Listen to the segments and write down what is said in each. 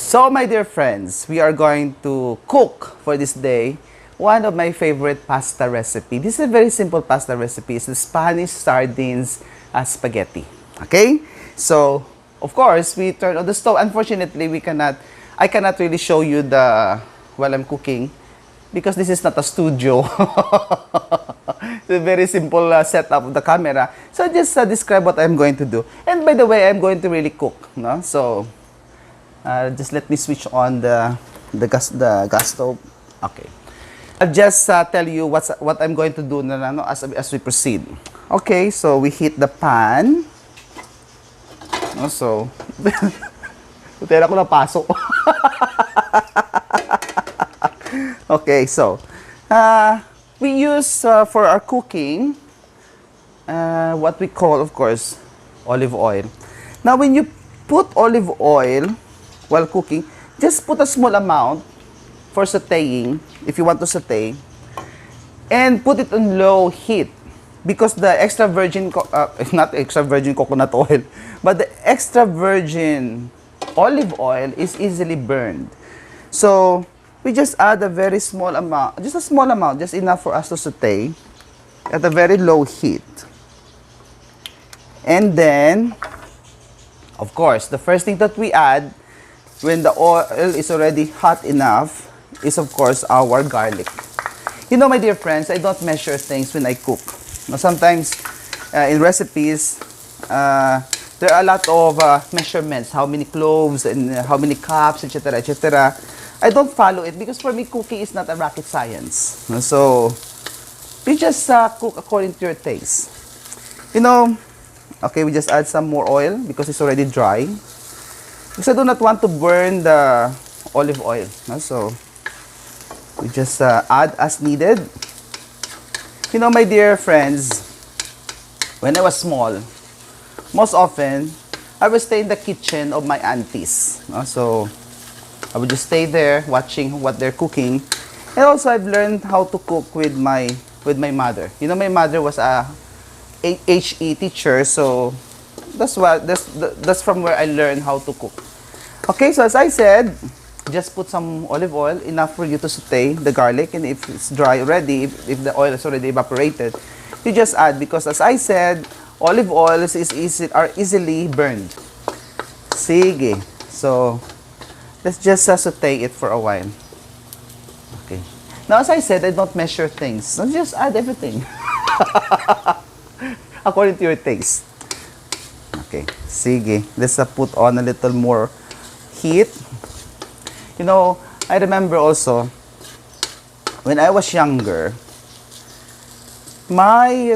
So, my dear friends, we are going to cook for this day one of my favorite pasta recipe. This is a very simple pasta recipe. It's the Spanish sardines spaghetti. Okay? So, of course, we turn on the stove. Unfortunately, I cannot really show you while I'm cooking because this is not a studio. It's a very simple setup of the camera. So, I just describe what I'm going to do. And by the way, I'm going to really cook. No? So, just let me switch on the gas stove. Okay. I'll just tell you what I'm going to do as we proceed. Okay, so we heat the pan. So, putera ko na pasok. Okay, so we use for our cooking what we call, of course, olive oil. Now, when you put olive oil while cooking, just put a small amount for sauteing, if you want to saute, and put it on low heat because the extra virgin, not extra virgin coconut oil, but the extra virgin olive oil is easily burned. So, we just add a very small amount, just a small amount, just enough for us to saute at a very low heat. And then, of course, the first thing that we add when the oil is already hot enough is, of course, our garlic. You know, my dear friends, I don't measure things when I cook. Now, sometimes in recipes, there are a lot of measurements, how many cloves and how many cups, etc., etc. I don't follow it because for me, cooking is not a rocket science. So, you just cook according to your taste. You know, okay, we just add some more oil because it's already dry. Because I do not want to burn the olive oil. So, we just add as needed. You know, my dear friends, when I was small, most often, I would stay in the kitchen of my aunties. So, I would just stay there watching what they're cooking. And also, I've learned how to cook with my mother. You know, my mother was a HE teacher, so that's from where I learned how to cook. Okay, so as I said, just put some olive oil, enough for you to saute the garlic, and if it's dry already, if the oil is already evaporated, you just add, because as I said, olive oils are easily burned. Sige. So, let's just saute it for a while. Okay. Now, as I said, I don't measure things. So just add everything. According to your taste. Okay. Sige. Let's put on a little more heat. You know, I remember also, when I was younger, my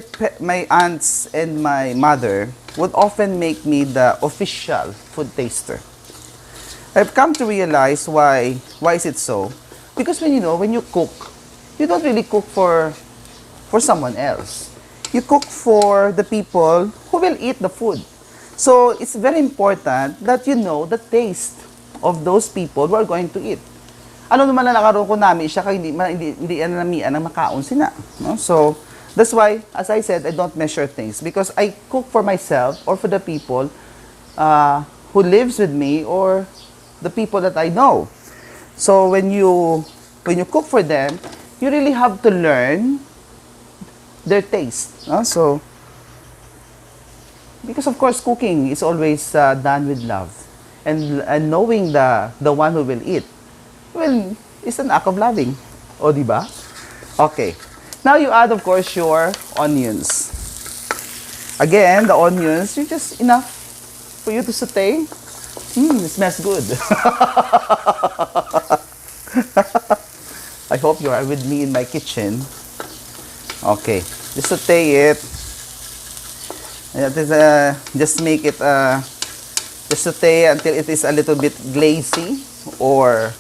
aunts and my mother would often make me the official food taster. I've come to realize why is it so? Because when you cook, you don't really cook for someone else. You cook for the people who will eat the food. So it's very important that you know the taste of those people who are going to eat. Ano naman na nakaroon ko namin siya kaya hindi namian ang makaon sina. No? So that's why, as I said, I don't measure things because I cook for myself or for the people who lives with me or the people that I know. So when you cook for them, you really have to learn their taste. No? So because of course cooking is always done with love, and knowing the one who will eat, well, it's an act of loving. O, di ba? Okay. Now you add, of course, your onions. Again, the onions, you just enough for you to saute. It smells good. I hope you are with me in my kitchen. Okay, just saute it. And that is, just make it, just saute until it is a little bit glazy or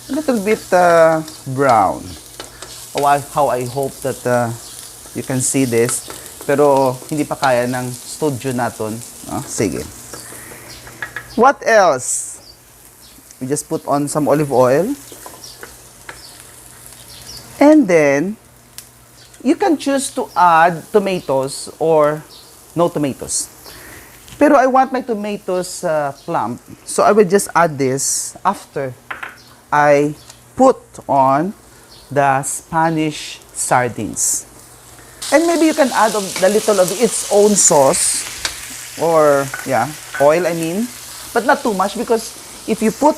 a little bit brown. How I hope that you can see this. Pero hindi pa kaya ng studio natin. Sige. What else? We just put on some olive oil. And then, you can choose to add tomatoes or no tomatoes. Pero I want my tomatoes plump. So I will just add this after I put on the Spanish sardines. And maybe you can add a little of its own sauce or yeah, oil I mean, but not too much, because if you put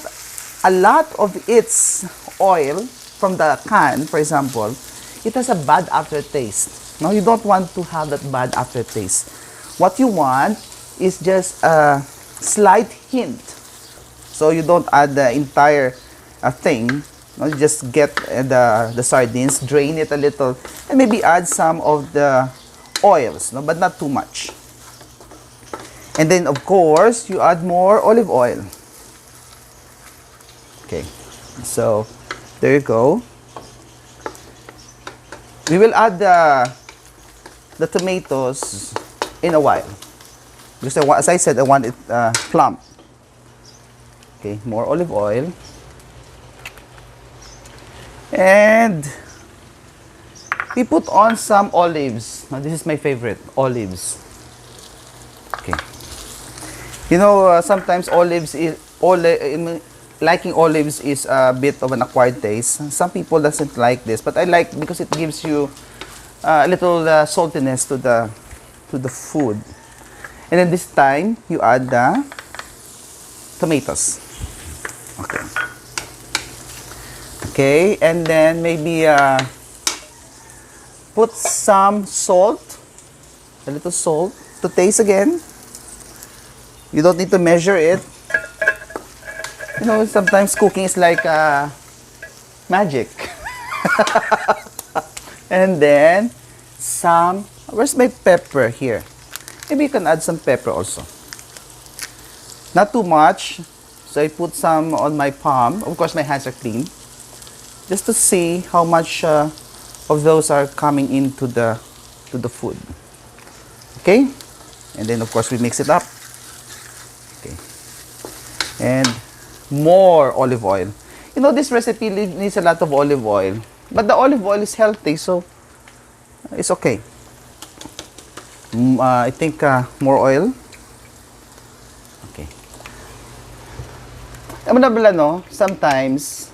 a lot of its oil from the can, for example, it has a bad aftertaste. No, you don't want to have that bad aftertaste. What you want is just a slight hint. So you don't add the entire thing. No, you just get the sardines, drain it a little, and maybe add some of the oils, no, but not too much. And then, of course, you add more olive oil. Okay, so there you go. We will add the tomatoes in a while. Because as I said, I want it plump. Okay, more olive oil. And we put on some olives. Now, this is my favorite, olives. Okay. You know, sometimes liking olives is a bit of an acquired taste. Some people doesn't like this, but I like because it gives you a little saltiness to the food. And then this time you add the tomatoes. Okay. Okay, and then maybe put some salt, a little salt to taste again. You don't need to measure it. You know, sometimes cooking is like magic. And then some, where's my pepper here? Maybe you can add some pepper also. Not too much. So I put some on my palm. Of course, my hands are clean. Just to see how much of those are coming into the food. Okay? And then of course we mix it up. Okay. And more olive oil. You know, this recipe needs a lot of olive oil. But the olive oil is healthy, so it's okay. I think more oil. Okay. Sometimes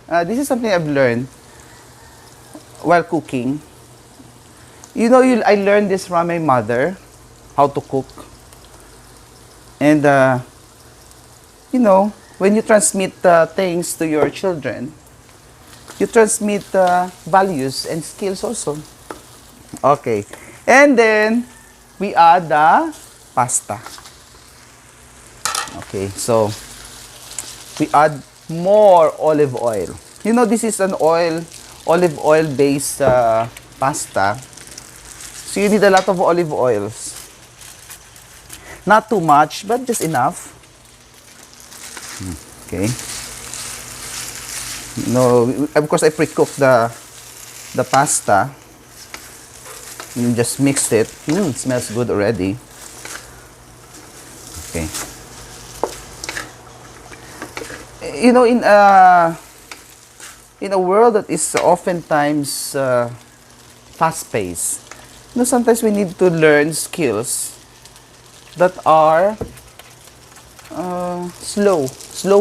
this is something I've learned while cooking. You know, I learned this from my mother, how to cook. And, you know, when you transmit things to your children, you transmit values and skills also. Okay. And then, we add the pasta. Okay, so, we add more olive oil. You know, this is an olive oil based pasta. So you need a lot of olive oils. Not too much, but just enough. Okay. You know, of course I pre-cooked the pasta. You just mixed it. It smells good already. Okay. You know, in a world that is oftentimes fast-paced, you know, sometimes we need to learn skills that are slow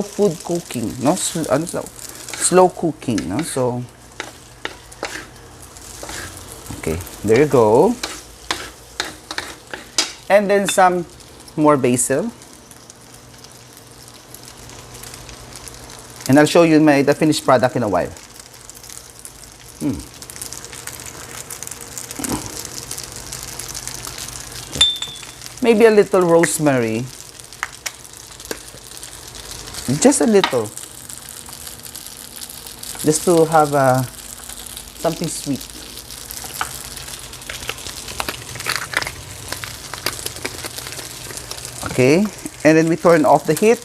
food cooking, no? Slow cooking, no? So, okay, there you go. And then some more basil. And I'll show you the finished product in a while. Okay. Maybe a little rosemary. Just a little. Just to have something sweet. Okay. And then we turn off the heat.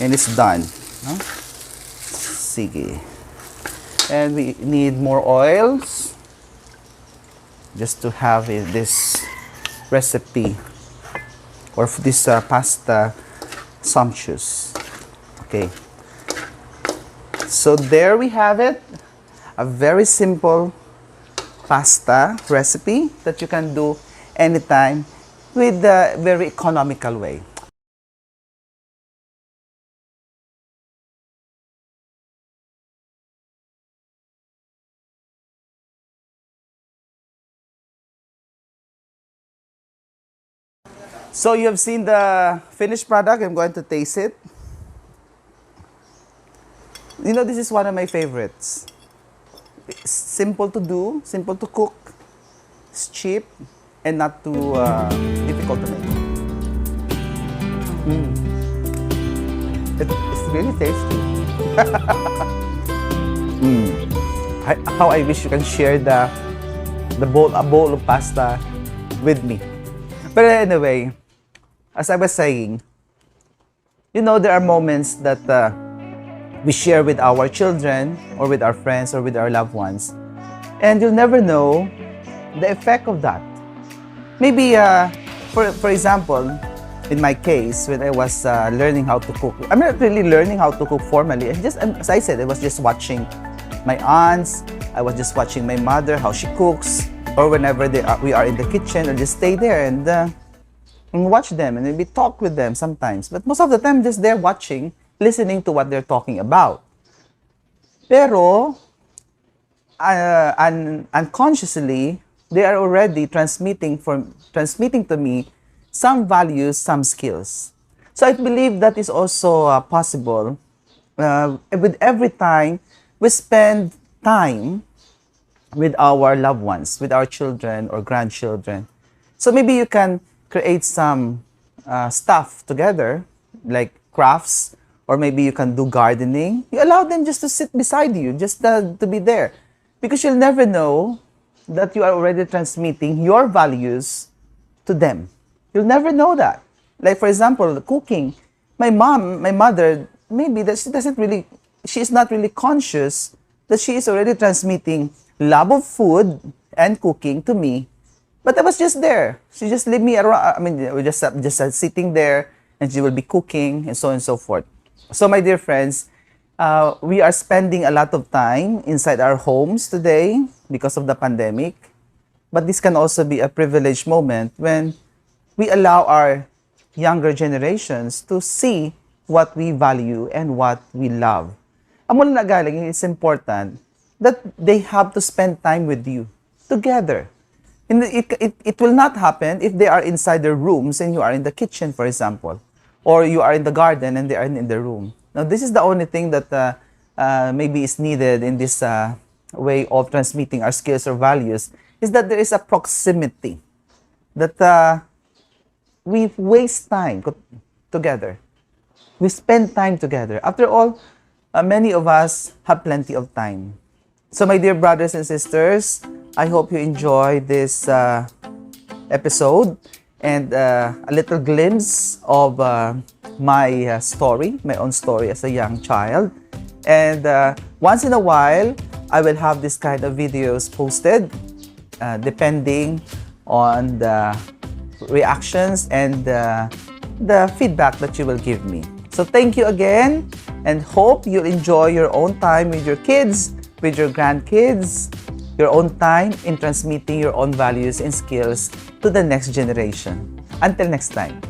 And it's done. No? Sige. And we need more oils just to have this recipe or this pasta sumptuous. Okay. So there we have it. A very simple pasta recipe that you can do anytime with a very economical way. So you have seen the finished product. I'm going to taste it. You know, this is one of my favorites. It's simple to do, simple to cook, it's cheap, and not too difficult to make. It's really tasty. How I wish you can share a bowl of pasta with me. But anyway, as I was saying, you know, there are moments that we share with our children or with our friends or with our loved ones, and you'll never know the effect of that. Maybe, for example, in my case, when I was learning how to cook, I'm not really learning how to cook formally. As I said, I was just watching my aunts, I was just watching my mother, how she cooks, or whenever we are in the kitchen, I'll just stay there and watch them and maybe talk with them sometimes. But most of the time, just there watching, listening to what they're talking about. Pero, unconsciously, they are already transmitting to me some values, some skills. So I believe that is also possible with every time we spend time with our loved ones, with our children or grandchildren. So maybe you can create some stuff together, like crafts, or maybe you can do gardening. You allow them just to sit beside you, just to be there. Because you'll never know that you are already transmitting your values to them. You'll never know that. Like, for example, cooking. My mother, maybe that she is not really conscious that she is already transmitting love of food and cooking to me. But I was just there. She just leave me around. I mean, we just sitting there, and she will be cooking, and so on and so forth. So, my dear friends, we are spending a lot of time inside our homes today because of the pandemic. But this can also be a privileged moment when we allow our younger generations to see what we value and what we love. Ang mula na galing, it's important that they have to spend time with you together. And it will not happen if they are inside their rooms and you are in the kitchen, for example, or you are in the garden and they are in the room. Now, this is the only thing that maybe is needed in this way of transmitting our skills or values, is that there is a proximity, that we waste time together. We spend time together. After all, many of us have plenty of time. So, my dear brothers and sisters, I hope you enjoy this episode and a little glimpse of my story, my own story as a young child. And once in a while, I will have this kind of videos posted depending on the reactions and the feedback that you will give me. So thank you again, and hope you'll enjoy your own time with your kids, with your grandkids, your own time in transmitting your own values and skills to the next generation. Until next time.